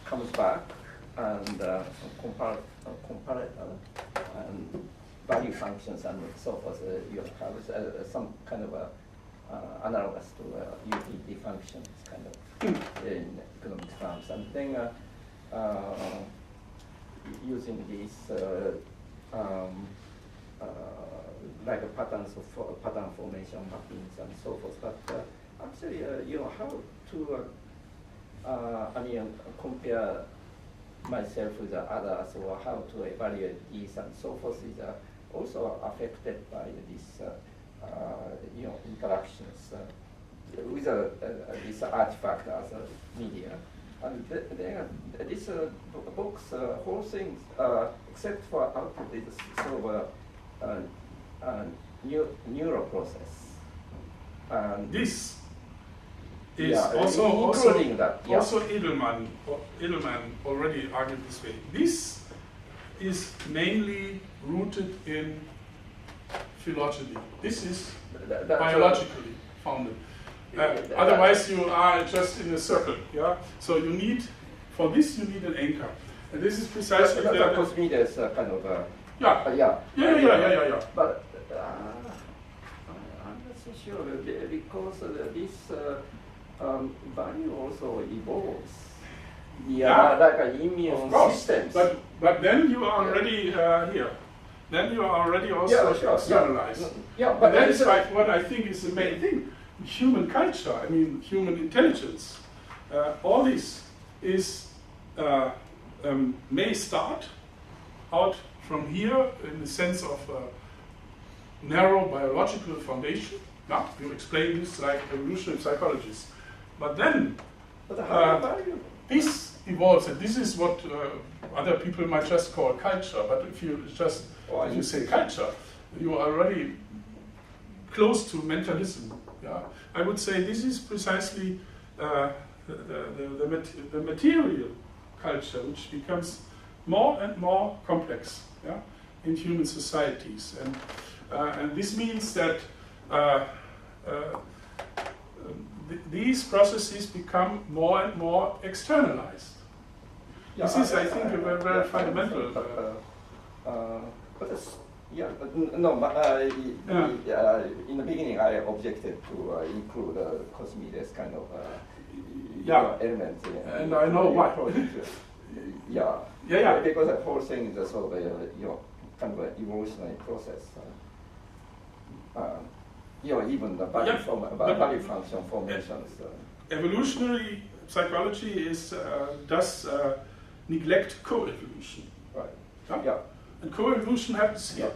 comes back and comparator and value functions and so forth. You have some kind of analogous to utility functions, kind of in economic terms, and then using these like patterns of pattern formation mappings and so forth. But actually, how to compare myself with others, or how to evaluate these and so forth is also affected by this interactions with this artifact as a media. And this box, whole thing, except for output, is sort of neural process. And this is also including that. Yeah. Also Edelman already argued this way. This is mainly rooted in phylogeny. This is biologically founded. Otherwise, you are just in a circle. Yeah. So you need, for this, you need an anchor, and this is precisely the cosmedia is kind of yeah. But I'm not so sure because this value also evolves. Like immune systems. But then you are already here. Then you are already also externalized. But that is like what I think is the main thing. Human culture, I mean human intelligence, all this is may start out from here in the sense of narrow biological foundation. Yeah, you explain this like evolutionary psychologists. But then this evolves, and this is what other people might just call culture. But if you say culture, you are already close to mentalism. Yeah, I would say this is precisely the material culture, which becomes more and more complex, yeah, in human societies, and this means that these processes become more and more externalized. This is, I think, a very, very fundamental. In the beginning, I objected to include Cosmides kind of elements. And I know why. Because the whole thing is a sort of kind of an evolutionary process. Even the value function formations. Evolutionary psychology does neglect co-evolution. Right. Yeah. And co-evolution happens here.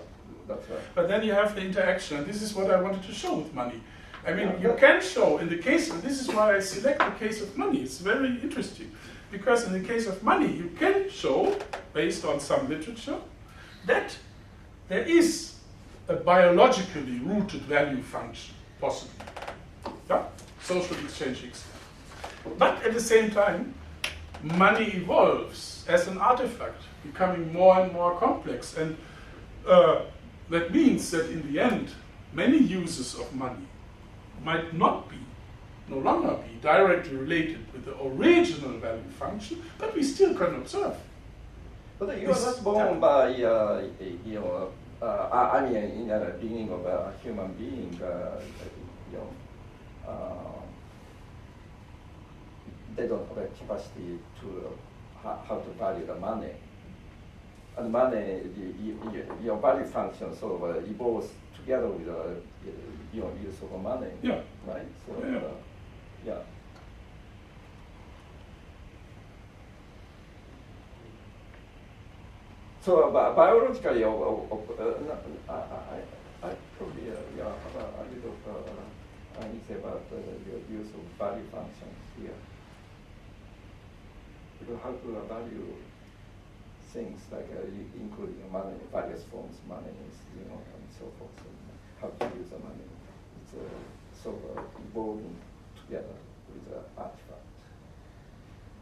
That's right. But then you have the interaction, and this is what I wanted to show with money. I mean, you can show in the case, and this is why I select the case of money. It's very interesting, because in the case of money, you can show, based on some literature, that there is a biologically rooted value function possible. Yeah? Social exchange exists. But at the same time, money evolves as an artifact, becoming more and more complex. And that means that in the end, many uses of money might no longer be directly related with the original value function, but we still can observe. But you are not born by, I mean, in the beginning of a human being, they don't have a capacity to how to value the money. And money, your value function sort of evolves together with your use of money. Yeah. Right? So, yeah. So biologically, I probably have a little uneasy about the use of value functions here. Because how to value things like including money, various forms of money, and so forth, and how to use the money. It's sort of evolving together with the artifact.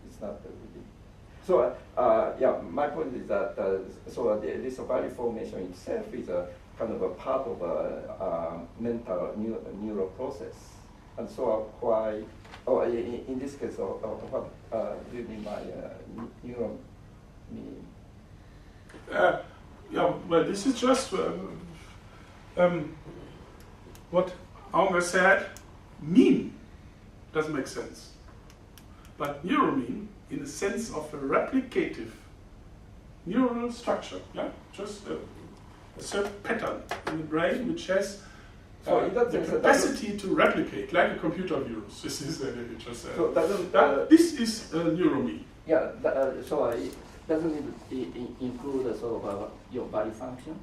It's not really. So my point is that this value formation itself is a kind of a part of a mental neural process, and so why? In this case, what do you mean by Well, this is just what Aunger said. Mean doesn't make sense, but neuromean in the sense of a replicative neural structure, yeah, just a certain pattern in the brain which has the capacity to replicate, like a computer virus. This is just so this is neuromean. Yeah, so it doesn't include sort of your value functions.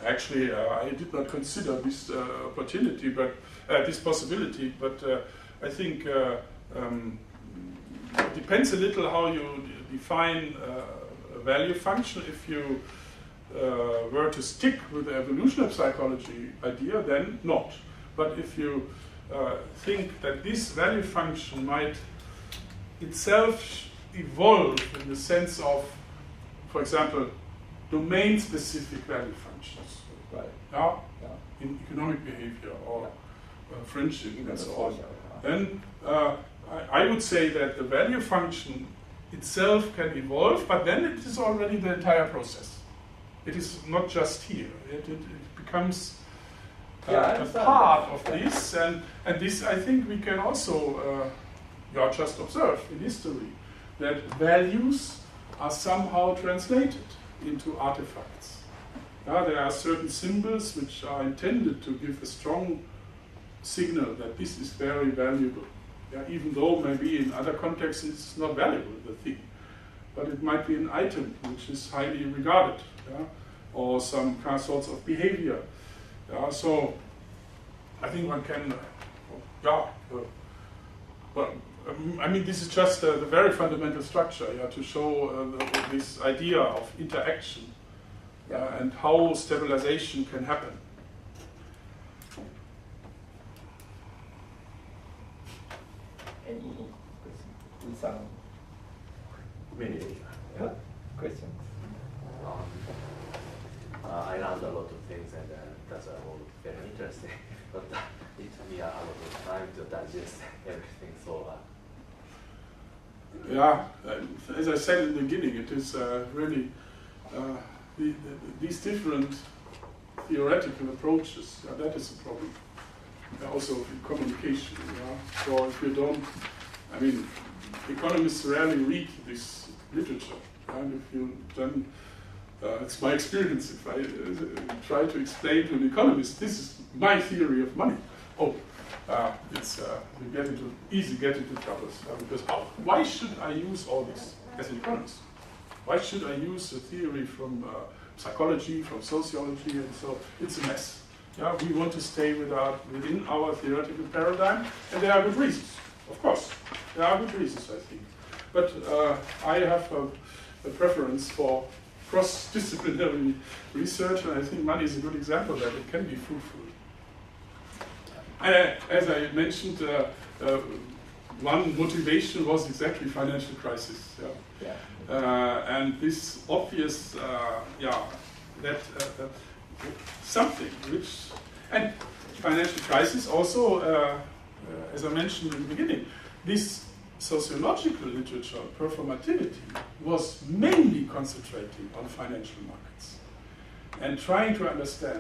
Actually, I did not consider this opportunity, but this possibility. But I think it depends a little how you define a value function. If you were to stick with the evolutionary psychology idea, then not. But if you think that this value function might itself evolve in the sense of, for example, domain-specific value functions, right? Yeah, in economic behavior or friendship and so on. Then I would say that the value function itself can evolve, but then it is already the entire process. It is not just here. It becomes a part of this, and this I think we can also just observe in history that values are somehow translated into artifacts. There are certain symbols which are intended to give a strong signal that this is very valuable. Even though maybe in other contexts it's not valuable, the thing. But it might be an item which is highly regarded, or some sorts of behavior. So I think one can, I mean, this is just the very fundamental structure, to show this idea of interaction and how stabilization can happen. Any questions? Many questions. I learned a lot of things, and that's all very interesting. But it took me a lot of time to digest everything. So. As I said in the beginning, it is really these different theoretical approaches. That is a problem. Also in communication. So if you don't, I mean, economists rarely read this literature, and if you then, it's my experience. If I try to explain to an economist, this is my theory of money. You easily get into troubles, because why should I use all this as an economist? Why should I use a theory from psychology, from sociology, and so it's a mess. We want to stay within our theoretical paradigm, and there are good reasons, of course. There are good reasons, I think. But I have a preference for cross-disciplinary research, and I think money is a good example that it can be fruitful. And as I mentioned, one motivation was exactly financial crisis. And this obvious, that something which, and financial crisis also, as I mentioned in the beginning, this sociological literature, performativity, was mainly concentrating on financial markets and trying to understand